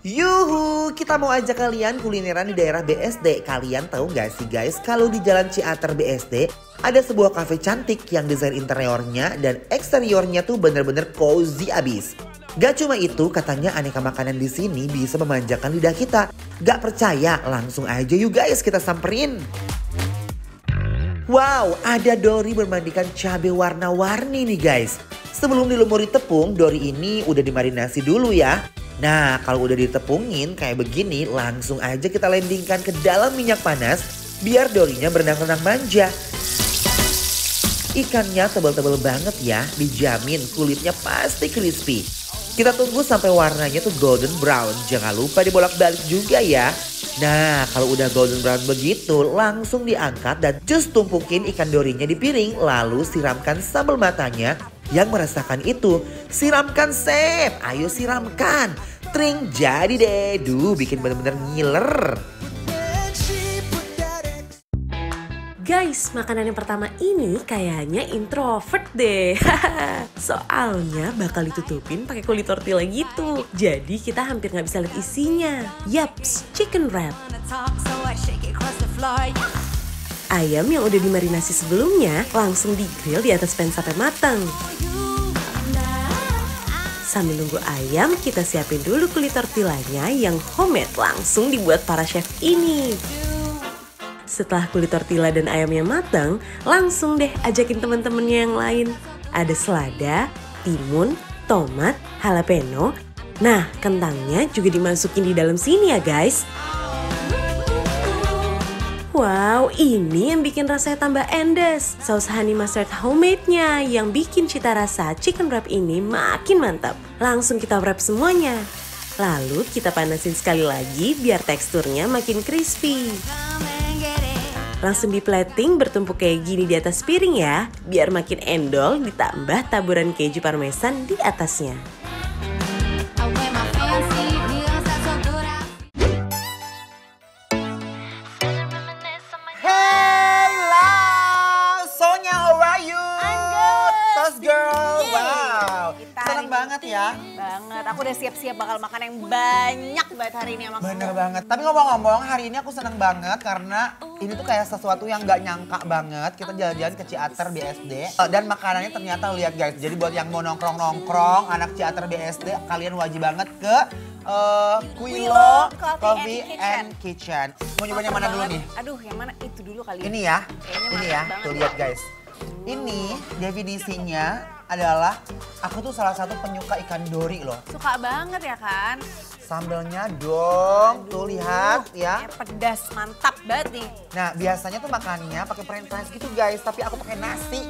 Yuhu, kita mau ajak kalian kulineran di daerah BSD. Kalian tahu gak sih guys, kalau di Jalan Ciater BSD ada sebuah cafe cantik yang desain interiornya dan eksteriornya tuh bener-bener cozy abis. Gak cuma itu, katanya aneka makanan di sini bisa memanjakan lidah kita. Gak percaya? Langsung aja yuk guys, kita samperin. Wow, ada dori bermandikan cabai warna-warni nih guys. Sebelum dilumuri tepung, dori ini udah dimarinasi dulu ya. Nah, kalau udah ditepungin kayak begini, langsung aja kita landingkan ke dalam minyak panas biar dorinya berenang-renang manja. Ikannya tebal-tebal banget ya, dijamin kulitnya pasti crispy. Kita tunggu sampai warnanya tuh golden brown, jangan lupa dibolak-balik juga ya. Nah, kalau udah golden brown begitu, langsung diangkat dan just tumpukin ikan dorinya di piring, lalu siramkan sambal matanya. Yang merasakan itu, siramkan Sep, ayo siramkan. Tring, jadi deh, bikin bener-bener ngiler. Guys, makanan yang pertama ini kayaknya introvert deh. Soalnya bakal ditutupin pakai kulit tortilla gitu. Jadi kita hampir nggak bisa lihat isinya. Yaps, chicken wrap. Ayam yang udah dimarinasi sebelumnya langsung di-grill di atas pan sampai matang. Sambil nunggu ayam, kita siapin dulu kulit tortillanya yang homemade langsung dibuat para chef ini. Setelah kulit tortilla dan ayamnya matang, langsung deh ajakin teman-temannya yang lain. Ada selada, timun, tomat, jalapeno. Nah, kentangnya juga dimasukin di dalam sini ya guys. Wow, ini yang bikin rasanya tambah endes. Saus honey mustard homemade-nya yang bikin cita rasa chicken wrap ini makin mantap. Langsung kita wrap semuanya. Lalu kita panasin sekali lagi biar teksturnya makin crispy. Langsung di plating bertumpuk kayak gini di atas piring ya. Biar makin endol ditambah taburan keju parmesan di atasnya. Ya. Banget, aku udah siap-siap bakal makan yang banyak banget hari ini sama kamu. Bener banget, tapi ngomong-ngomong hari ini aku seneng banget karena ini tuh kayak sesuatu yang gak nyangka banget. Kita jalan-jalan ke Ciater BSD dan makanannya ternyata lihat guys. Jadi buat yang mau nongkrong-nongkrong anak Ciater BSD, kalian wajib banget ke Quilo Coffee and Kitchen. Mau nyoba yang mana dulu nih? Aduh, yang mana itu dulu kali ya. Ini ya, kayaknya ini ya, tuh lihat guys. Ini definisinya adalah aku tuh salah satu penyuka ikan dori loh. Suka banget ya kan? Sambelnya dong, tuh lihat ya. Pedas, mantap banget nih. Nah biasanya tuh makannya pakai french fries gitu guys, tapi aku pakai nasi.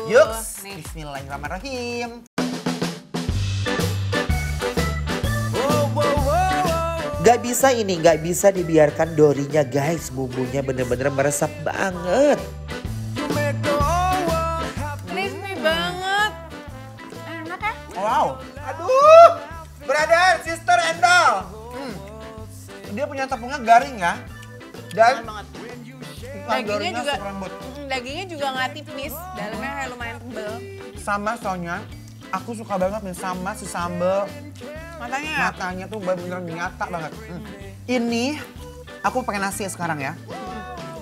Yuk, bismillahirrahmanirrahim. Gak bisa ini, gak bisa dibiarkan dorinya guys. Bumbunya bener-bener meresap banget. Wow, aduh, brother, sister, endol. Dia punya tepungnya garing ya, dan dagingnya juga nggak tipis, dalamnya kayak lumayan tebel. Sama soalnya, aku suka banget nih sama si sambal. Matanya tuh bener-bener nyata banget. Ini aku pakai nasi ya sekarang ya.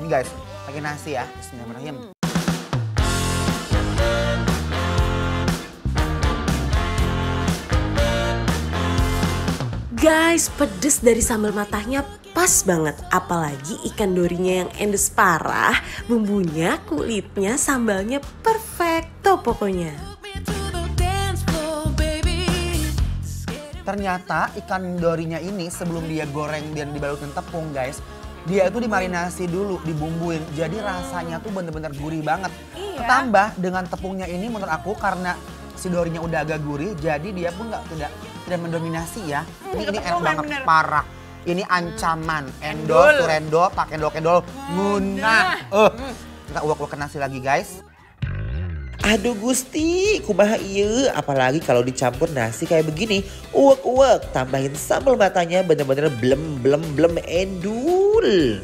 Ini guys, pakai nasi ya. Bismillahirrahmanirrahim. Guys, pedes dari sambal matahnya pas banget. Apalagi ikan dorinya yang endes parah. Bumbunya, kulitnya, sambalnya perfecto pokoknya. Ternyata ikan dorinya ini sebelum dia goreng dan dibalutin tepung guys. Dia itu dimarinasi dulu, dibumbuin. Jadi rasanya tuh bener-bener gurih banget. Iya. Ditambah dengan tepungnya ini menurut aku karena si dorinya udah agak gurih. Jadi dia pun tidak mendominasi ya. Ini enak banget, parah. Ini ancaman. Endol, surendol, pakai endol-endol, munah. Kita uak-uak ke nasi lagi guys. Aduh Gusti, kumaha ieu, apalagi kalau dicampur nasi kayak begini. Uak-uak, tambahin sambal matanya bener-bener blem endul.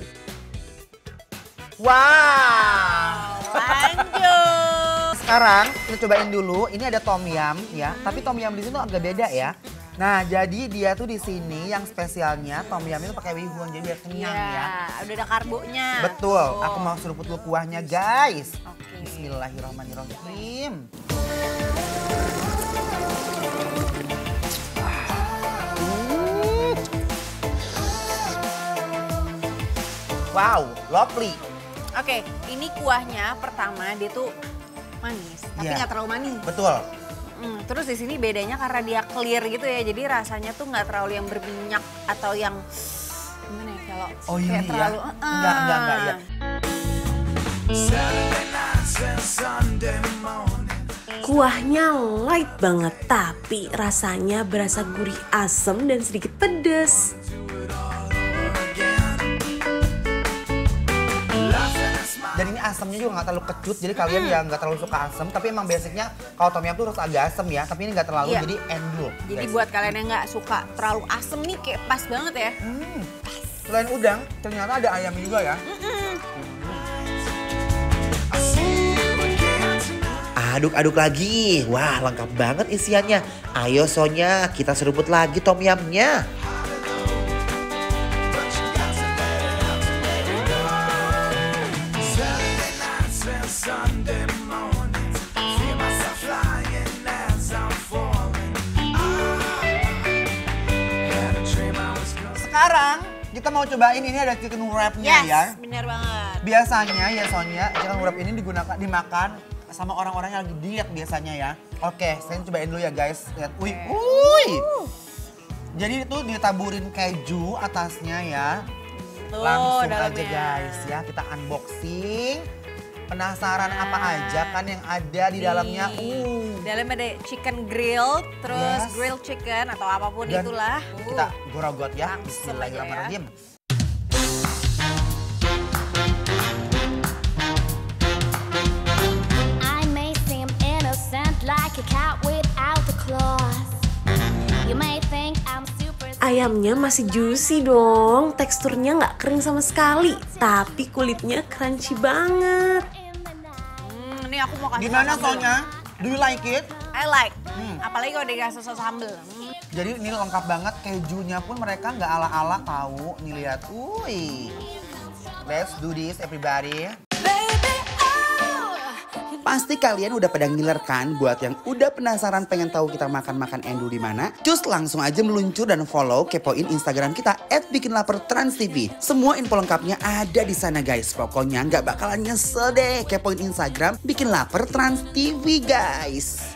Wow. Lanjut. Sekarang kita cobain dulu, ini ada tom yum ya. Tapi tom yum di sini tuh agak beda ya. Nah, jadi dia tuh di sini yang spesialnya tom yum itu pakai bihun jadi biar kenyang ya. Udah ada karbonya. Betul. Aku mau seruput dulu kuahnya, guys. Oke. Bismillahirrahmanirrahim. Wow, lovely. Oke, ini kuahnya pertama dia tuh manis, tapi nggak terlalu manis. Betul. Terus di sini bedanya karena dia clear gitu ya, jadi rasanya tuh nggak terlalu yang berminyak atau yang gimana ya kalau kayak terlalu enggak ya. Kuahnya light banget, tapi rasanya berasa gurih asam dan sedikit pedas. Dan ini asamnya juga nggak terlalu kecut, jadi kalian ya nggak terlalu suka asam. Tapi emang basicnya kalau tom yum tuh harus agak asam ya, tapi ini nggak terlalu, jadi endul. Jadi buat kalian yang nggak suka terlalu asam nih kayak pas banget ya. Selain udang, ternyata ada ayam juga ya. Aduk-aduk lagi. Wah, lengkap banget isiannya. Ayo Sonya, kita seruput lagi tom yumnya. Sekarang kita mau cobain ini ada chicken wrap-nya ya. Bener banget. Biasanya ya Sonya, chicken wrap ini dimakan sama orang-orang yang lagi diet biasanya ya. Oke, saya cobain dulu ya guys. Lihat, Jadi itu ditaburin keju atasnya ya. Tuh, Langsung dalamnya. aja guys ya, kita unboxing. Penasaran apa aja kan yang ada di dalamnya. Dalamnya ada chicken grill, terus grilled chicken atau apapun Dan itulah. Kita gorogot ya. Langsung aja ya. Bismillahirrahmanirrahim. I may seem innocent like a cat without the claws. You may think I'm super. Ayamnya masih juicy dong, teksturnya nggak kering sama sekali, tapi kulitnya crunchy banget. Ini aku mau kasih Gimana sambal. Sonya? Do you like it? I like. Apalagi kalau dikasih saus sambal. Jadi ini lengkap banget, kejunya pun mereka nggak ala-ala tahu. Nih lihat, let's do this everybody. Pasti kalian udah pada ngiler kan buat yang udah penasaran pengen tahu kita makan-makan endul di mana? Cus langsung aja meluncur dan follow kepoin Instagram kita @bikinlaperTransTV. Semua info lengkapnya ada di sana guys. Pokoknya nggak bakalan nyesel deh kepoin Instagram Bikin Laper Trans TV guys.